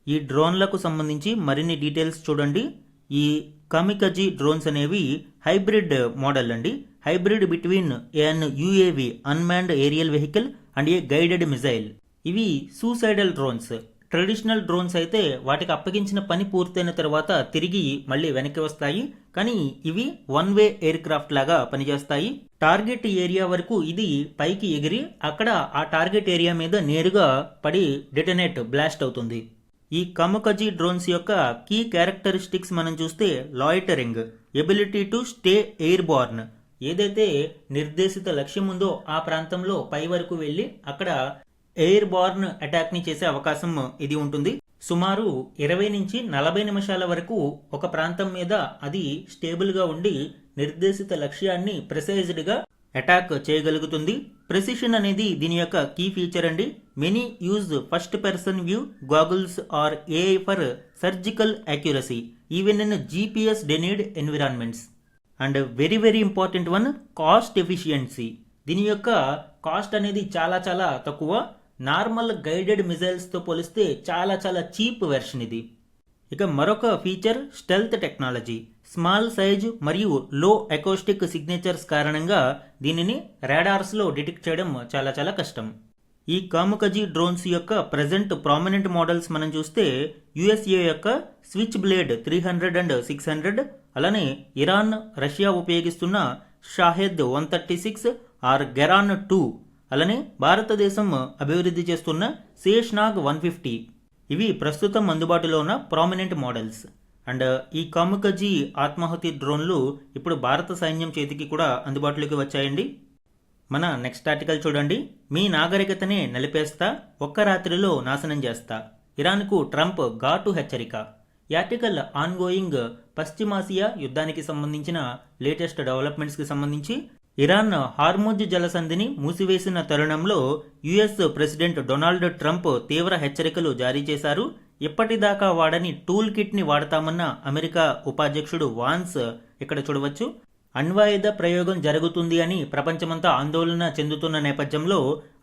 ఈ డ్రోన్లకు సంబంధించి మరిన్ని డీటెయిల్స్ చూడండి. ఈ కామికజీ డ్రోన్స్ అనేవి హైబ్రిడ్ మోడల్ అండి. Hybrid between an UAV unmanned aerial vehicle and a guided missile. ఇవి సూసైడల్ డ్రోన్స్. ట్రెడిషనల్ డ్రోన్స్ అయితే వాటికి అప్పగించిన పని పూర్తయిన తర్వాత తిరిగి మళ్ళీ వెనక్కి వస్తాయి. కానీ ఇవి వన్ వే ఎయిర్ క్రాఫ్ట్ లాగా పనిచేస్తాయి. టార్గెట్ ఏరియా వరకు ఇది పైకి ఎగిరి అక్కడ ఆ టార్గెట్ ఏరియా మీద నేరుగా పడి డిటనేట్ బ్లాస్ట్ అవుతుంది. ఈ కామికజీ డ్రోన్స్ యొక్క కీ క్యారెక్టరిస్టిక్స్ మనం చూస్తే loitering, ability to stay air born. ఏదైతే నిర్దేశిత లక్ష్యం ఉందో ఆ ప్రాంతంలో పై వరకు వెళ్లి అక్కడ ఎయిర్ బార్న్ అటాక్ ని చేసే అవకాశం ఇది ఉంటుంది. సుమారు 20 నుంచి 40 నిమిషాల వరకు ఒక ప్రాంతం మీద అది స్టేబుల్ గా ఉండి నిర్దేశిత లక్ష్యాన్ని ప్రిసైజ్డ్ గా అటాక్ చేయగలుగుతుంది. ప్రెసిషన్ అనేది దీని యొక్క కీ ఫీచర్ అండి. Many use first person view goggles or AI for surgical accuracy even in GPS denied environments. And very important one, cost efficiency. దీని యొక్క కాస్ట్ అనేది చాలా తక్కువ. నార్మల్ గైడెడ్ మిజైల్స్ తో పోలిస్తే చాలా చీప్ వెర్షన్ ఇది. ఇక మరొక feature stealth technology. Small size మరియు లో అకౌస్టిక్ సిగ్నేచర్స్ కారణంగా దీనిని రాడార్స్ లో డిటెక్ట్ చేయడం చాలా కష్టం. ఈ కామికజీ డ్రోన్స్ యొక్క ప్రెజెంట్ ప్రామినెంట్ మోడల్స్ మనం చూస్తే యుఎస్ఏ యొక్క స్విచ్ బ్లేడ్ 300 అండ్ 600, అలానే ఇరాన్, రష్యా ఉపయోగిస్తున్న షాహెద్ 136 ఆర్ గెరాన్ 2, అలానే భారతదేశం అభివృద్ధి చేస్తున్న శేష్నాగ్ 150. ఇవి ప్రస్తుతం అందుబాటులో ఉన్న ప్రామినెంట్ మోడల్స్. అండ్ ఈ కామికజీ ఆత్మాహుతి డ్రోన్లు ఇప్పుడు భారత సైన్యం చేతికి కూడా అందుబాటులోకి వచ్చాయండి. మన నెక్స్ట్ ఆర్టికల్ చూడండి. మీ నాగరికతనే నలిపేస్తా, ఒక్క రాత్రిలో నాశనం చేస్తా, ఇరాన్కు ట్రంప్ ఘాటు హెచ్చరిక. ఈ ఆర్టికల్ ఆన్గోయింగ్ పశ్చిమాసియా యుద్ధానికి సంబంధించిన లేటెస్ట్ డెవలప్మెంట్స్కి సంబంధించి ఇరాన్ హార్ముజ్ జలసంధిని మూసివేసిన తరుణంలో యుఎస్ ప్రెసిడెంట్ డొనాల్డ్ ట్రంప్ తీవ్ర హెచ్చరికలు జారీ చేశారు. ఇప్పటిదాకా వాడని టూల్ కిట్ ని వాడతామన్న అమెరికా ఉపాధ్యక్షుడు వాన్స్ ఇక్కడ చూడవచ్చు. అణ్వాయుధ ప్రయోగం జరుగుతుంది అని ప్రపంచమంతా ఆందోళన చెందుతున్న నేపథ్యంలో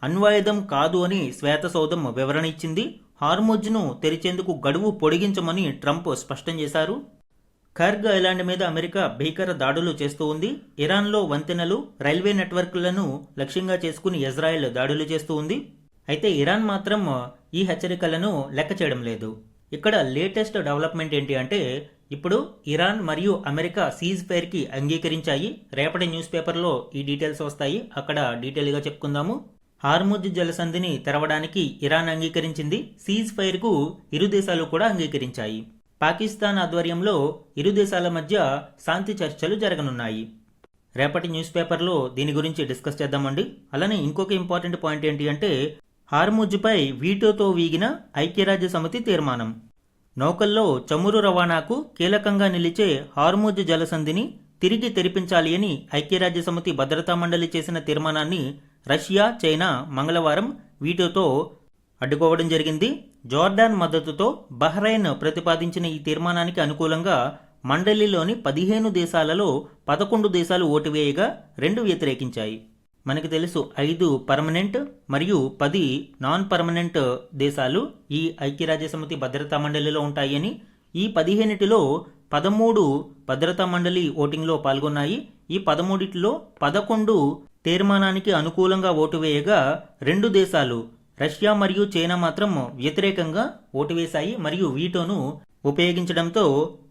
అణ్వాయుధం కాదు అని శ్వేతసౌధం వివరణ ఇచ్చింది. హార్ముజ్ ను తెరిచేందుకు గడువు పొడిగించమని ట్రంప్ స్పష్టం చేశారు. ఖర్గ్ ఐలాండ్ మీద అమెరికా భీకర దాడులు చేస్తూ ఉంది. ఇరాన్లో వంతెనలు, రైల్వే నెట్వర్క్లను లక్ష్యంగా చేసుకుని ఇజ్రాయెల్ దాడులు చేస్తూ ఉంది. అయితే ఇరాన్ మాత్రం ఈ హెచ్చరికలను లెక్క చేయడం లేదు. ఇక్కడ లేటెస్ట్ డెవలప్మెంట్ ఏంటి అంటే ఇప్పుడు ఇరాన్ మరియు అమెరికా సీజ్ ఫైర్ కి అంగీకరించాయి. రేపటి న్యూస్ పేపర్లో ఈ డీటెయిల్స్ వస్తాయి, అక్కడ డీటెయిల్గా చెప్పుకుందాము. హార్ముజ్ జలసంధిని తెరవడానికి ఇరాన్ అంగీకరించింది. సీజ్ ఫైర్ కు ఇరు దేశాలు కూడా అంగీకరించాయి. పాకిస్తాన్ ఆధ్వర్యంలో ఇరు దేశాల మధ్య శాంతి చర్చలు జరగనున్నాయి. రేపటి న్యూస్ పేపర్లో దీని గురించి డిస్కస్ చేద్దామండి. అలానే ఇంకొక ఇంపార్టెంట్ పాయింట్ ఏంటి అంటే హార్ముజ్పై వీటోతో వీగిన ఐక్యరాజ్య సమితి తీర్మానం. నౌకల్లో చమురు రవాణాకు కీలకంగా నిలిచే హార్ముజ్ జలసంధిని తిరిగి తెరిపించాలి అని ఐక్యరాజ్య సమితి భద్రతా మండలి చేసిన తీర్మానాన్ని రష్యా, చైనా మంగళవారం వీటోతో అడ్డుకోవడం జరిగింది. జోర్డాన్ మద్దతుతో బహ్రెయిన్ ప్రతిపాదించిన ఈ తీర్మానానికి అనుకూలంగా మండలిలోని 15 దేశాలలో 11 దేశాలు ఓటు వేయగా 2 వ్యతిరేకించాయి. మనకి తెలుసు 5 పర్మనెంట్ మరియు 10 నాన్ పర్మనెంట్ దేశాలు ఈ ఐక్యరాజ్య సమితి భద్రతా మండలిలో ఉంటాయని. ఈ 15లో 13 భద్రతా మండలి ఓటింగ్లో పాల్గొన్నాయి. ఈ 13లో 11 తీర్మానానికి అనుకూలంగా ఓటు వేయగా 2 దేశాలు రష్యా మరియు చైనా మాత్రం వ్యతిరేకంగా ఓటు వేశాయి మరియు వీటోను ఉపయోగించడంతో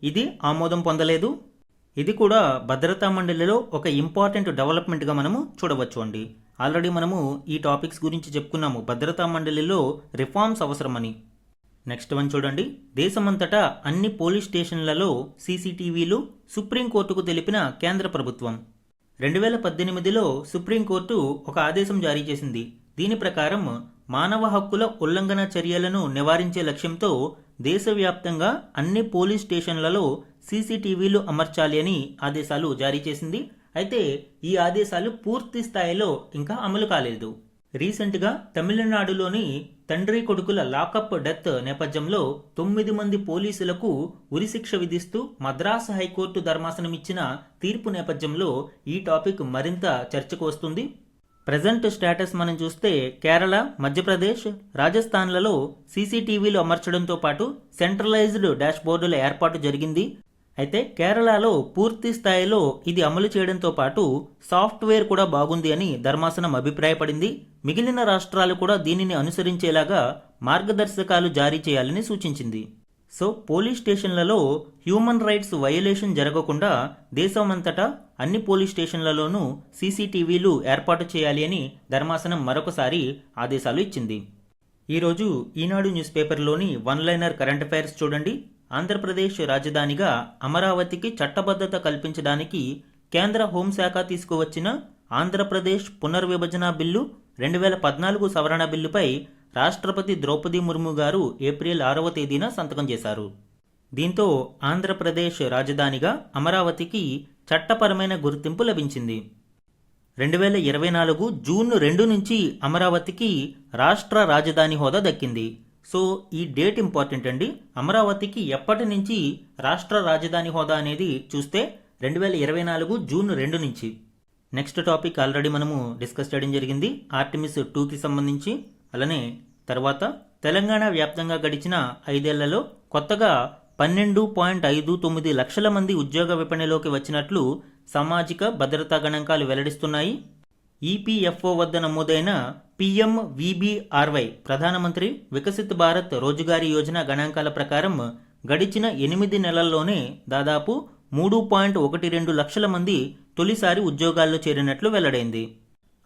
ఇది ఆమోదం పొందలేదు. ఇది కూడా భద్రతా మండలిలో ఒక ఇంపార్టెంట్ డెవలప్మెంట్గా మనము చూడవచ్చు అండి. ఆల్రెడీ మనము ఈ టాపిక్స్ గురించి చెప్పుకున్నాము, భద్రతా మండలిలో రిఫార్మ్స్ అవసరమని. నెక్స్ట్ వన్ చూడండి. దేశమంతటా అన్ని పోలీస్ స్టేషన్లలో సీసీటీవీలు సుప్రీంకోర్టుకు తెలిపిన కేంద్ర ప్రభుత్వం. 2018లో సుప్రీంకోర్టు ఒక ఆదేశం జారీ చేసింది. దీని ప్రకారం మానవ హక్కుల ఉల్లంఘన చర్యలను నివారించే లక్ష్యంతో దేశవ్యాప్తంగా అన్ని పోలీస్ స్టేషన్లలో సీసీటీవీలు అమర్చాలి అని ఆదేశాలు జారీ చేసింది. అయితే ఈ ఆదేశాలు పూర్తి స్థాయిలో ఇంకా అమలు కాలేదు. రీసెంట్గా తమిళనాడులోని తండ్రి కొడుకుల లాకప్ డెత్ నేపథ్యంలో 9 మంది పోలీసులకు ఉరిశిక్ష విధిస్తూ మద్రాసు హైకోర్టు ధర్మాసనం ఇచ్చిన తీర్పు నేపథ్యంలో ఈ టాపిక్ మరింత చర్చకు వస్తుంది. ప్రజెంట్ స్టేటస్ మనం చూస్తే కేరళ, మధ్యప్రదేశ్, రాజస్థాన్లలో సీసీటీవీలు అమర్చడంతో పాటు సెంట్రలైజ్డ్ డాష్ బోర్డుల ఏర్పాటు జరిగింది. అయితే కేరళలో పూర్తి స్థాయిలో ఇది అమలు చేయడంతో పాటు సాఫ్ట్వేర్ కూడా బాగుంది అని ధర్మాసనం అభిప్రాయపడింది. మిగిలిన రాష్ట్రాలు కూడా దీనిని అనుసరించేలాగా మార్గదర్శకాలు జారీ చేయాలని సూచించింది. సో పోలీస్ స్టేషన్లలో హ్యూమన్ రైట్స్ వయలేషన్ జరగకుండా దేశమంతటా అన్ని పోలీస్ స్టేషన్లలోనూ సీసీటీవీలు ఏర్పాటు చేయాలి అని ధర్మాసనం మరొకసారి ఆదేశాలు ఇచ్చింది. ఈరోజు ఈనాడు న్యూస్ పేపర్లోని వన్ లైనర్ కరెంట్ అఫైర్స్ చూడండి. ఆంధ్రప్రదేశ్ రాజధానిగా అమరావతికి చట్టబద్ధత కల్పించడానికి కేంద్ర హోంశాఖ తీసుకువచ్చిన ఆంధ్రప్రదేశ్ పునర్విభజన బిల్లు 2014 సవరణ బిల్లుపై రాష్ట్రపతి ద్రౌపది ముర్ము గారు ఏప్రిల్ 6వ తేదీన సంతకం చేశారు. దీంతో ఆంధ్రప్రదేశ్ రాజధానిగా అమరావతికి చట్టపరమైన గుర్తింపు లభించింది. 2024 జూన్ 2 నుంచి అమరావతికి రాష్ట్ర రాజధాని హోదా దక్కింది. సో ఈ డేట్ ఇంపార్టెంట్ అండి. అమరావతికి ఎప్పటి నుంచి రాష్ట్ర రాజధాని హోదా అనేది చూస్తే 2024 జూన్ 2 నుంచి. నెక్స్ట్ టాపిక్ ఆల్రెడీ మనము డిస్కస్ చేయడం జరిగింది, ఆర్టిమిస్ 2కి సంబంధించి. అలానే తర్వాత తెలంగాణ వ్యాప్తంగా గడిచిన 5 ఏళ్లలో కొత్తగా 12.59 లక్షల మంది ఉద్యోగ విపణిలోకి వచ్చినట్లు సామాజిక భద్రతా గణాంకాలు వెల్లడిస్తున్నాయి. ఈపీఎఫ్ఓ వద్ద నమోదైన PMVBRY ప్రధానమంత్రి వికసిత్ భారత్ రోజ్గారీ యోజన గణాంకాల ప్రకారం గడిచిన 8 నెలల్లోనే దాదాపు 3.12 లక్షల మంది తొలిసారి ఉద్యోగాల్లో చేరినట్లు వెల్లడైంది.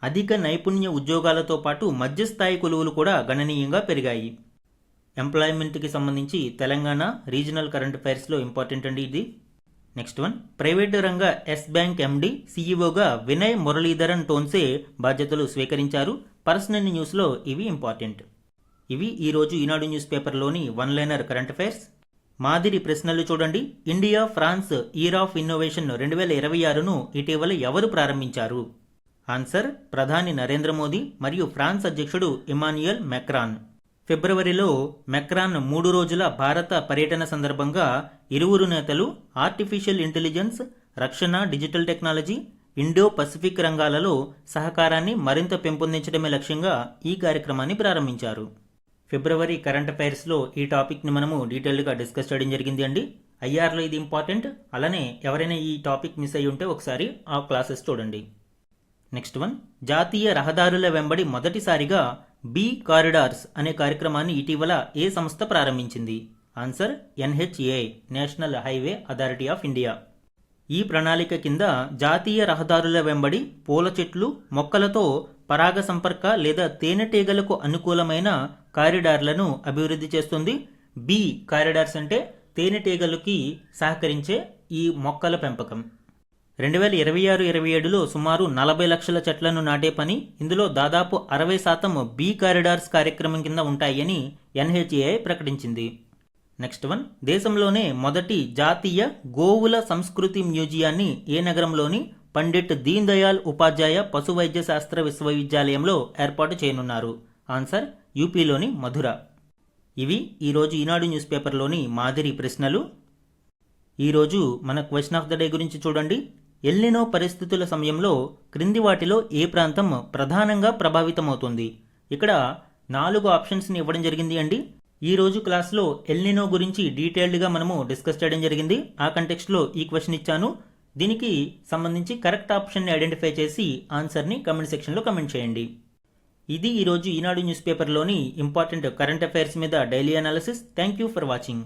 అధిక నైపుణ్య ఉద్యోగాలతో పాటు మధ్యస్థాయి కొలువులు కూడా గణనీయంగా పెరిగాయి. ఎంప్లాయ్మెంట్కి సంబంధించి తెలంగాణ రీజనల్ కరెంట్ అఫైర్స్లో ఇంపార్టెంట్ అండి ఇది. Next one. ప్రైవేటు రంగ ఎస్ బ్యాంక్ ఎండి సీఈఓగా వినయ్ మురళీధరన్ టోన్సే బాధ్యతలు స్వీకరించారు. పర్సనల్ న్యూస్లో ఇవి ఇంపార్టెంట్. ఇవి ఈరోజు ఈనాడు న్యూస్ పేపర్లోని వన్ లైనర్ కరెంట్ అఫైర్స్. మాదిరి ప్రశ్నలు చూడండి. India France year of innovation 2026ను ఇటీవల ఎవరు ప్రారంభించారు? ఆన్సర్ ప్రధాని నరేంద్ర మోదీ మరియు ఫ్రాన్స్ అధ్యక్షుడు ఇమాన్యుయల్ మెక్రాన్. ఫిబ్రవరిలో మెక్రాన్ 3 రోజుల భారత పర్యటన సందర్భంగా ఇరువురు నేతలు ఆర్టిఫిషియల్ ఇంటెలిజెన్స్, రక్షణ, డిజిటల్ టెక్నాలజీ, ఇండో పసిఫిక్ రంగాలలో సహకారాన్ని మరింత పెంపొందించడమే లక్ష్యంగా ఈ కార్యక్రమాన్ని ప్రారంభించారు. ఫిబ్రవరి కరెంట్ అఫైర్స్లో ఈ టాపిక్ని మనము డీటెయిల్గా డిస్కస్ చేయడం జరిగింది అండి. ఐఆర్లో ఇది ఇంపార్టెంట్. అలానే ఎవరైనా ఈ టాపిక్ మిస్ అయ్యి ఉంటే ఒకసారి ఆ క్లాసెస్ చూడండి. Next one. జాతీయ రహదారుల వెంబడి మొదటిసారిగా బీ కారిడార్స్ అనే కార్యక్రమాన్ని ఇటీవల ఏ సంస్థ ప్రారంభించింది? Answer NHAI, national highway authority of India. ఈ ప్రణాళిక కింద జాతీయ రహదారుల వెంబడి పూల చెట్లు, మొక్కలతో పరాగ సంపర్క లేదా తేనెటీగలకు అనుకూలమైన కారిడార్లను అభివృద్ధి చేస్తుంది. బీ కారిడార్స్ అంటే తేనెటీగలకి సహకరించే ఈ మొక్కల పెంపకం. 2026-27లో సుమారు 40 లక్షల చెట్లను నాటే పని. ఇందులో దాదాపు 60% బీ కారిడార్స్ కార్యక్రమం కింద ఉంటాయని NHAI ప్రకటించింది. Next one. దేశంలోనే మొదటి జాతీయ గోవుల సంస్కృతి మ్యూజియాన్ని ఏ నగరంలోని పండిట్ దీన్ దయాళ్ ఉపాధ్యాయ పశు వైద్య శాస్త్ర విశ్వవిద్యాలయంలో ఏర్పాటు చేయనున్నారు? ఆన్సర్ యూపీలోని మధుర. ఇవి ఈరోజు ఈనాడు న్యూస్ పేపర్లోని మాదిరి ప్రశ్నలు. ఈరోజు మన క్వశ్చన్ ఆఫ్ ద డే గురించి చూడండి. ఎల్నినో పరిస్థితుల సమయంలో క్రింది వాటిలో ఏ ప్రాంతం ప్రధానంగా ప్రభావితమవుతుంది? ఇక్కడ 4 ఆప్షన్స్ని ఇవ్వడం జరిగింది అండి. ఈరోజు క్లాస్లో ఎల్నినో గురించి డీటెయిల్డ్గా మనము డిస్కస్ చేయడం జరిగింది. ఆ కంటెక్స్ట్లో ఈ క్వశ్చన్ ఇచ్చాను. దీనికి సంబంధించి కరెక్ట్ ఆప్షన్ని ఐడెంటిఫై చేసి ఆన్సర్ని కమెంట్ సెక్షన్లో కమెంట్ చేయండి. ఇది ఈరోజు Eenadu news పేపర్లోని important current affairs మీద daily analysis. Thank you for watching.